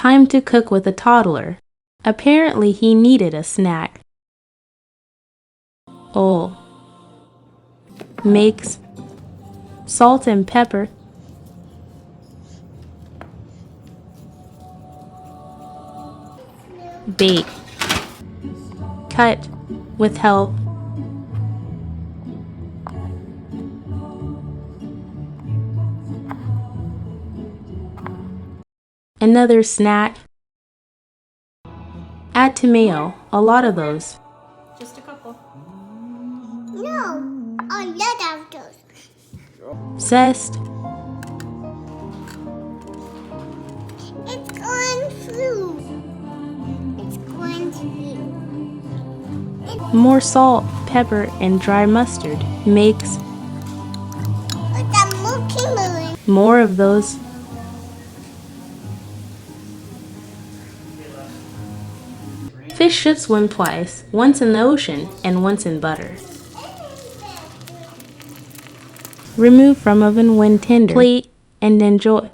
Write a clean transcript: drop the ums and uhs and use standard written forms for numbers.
Time to cook with a toddler. Apparently he needed a snack. Oh. Mix salt and pepper. Bake. Cut with help. Another snack. Add tomato, a lot of those. Just a couple. No, a lot of those. Zest. It's going through. It's going through. More salt, pepper, and dry mustard. Mix. It's a monkey balloon. More of those. Fish should swim twice, once in the ocean and once in butter. Remove from oven when tender. Plate and enjoy.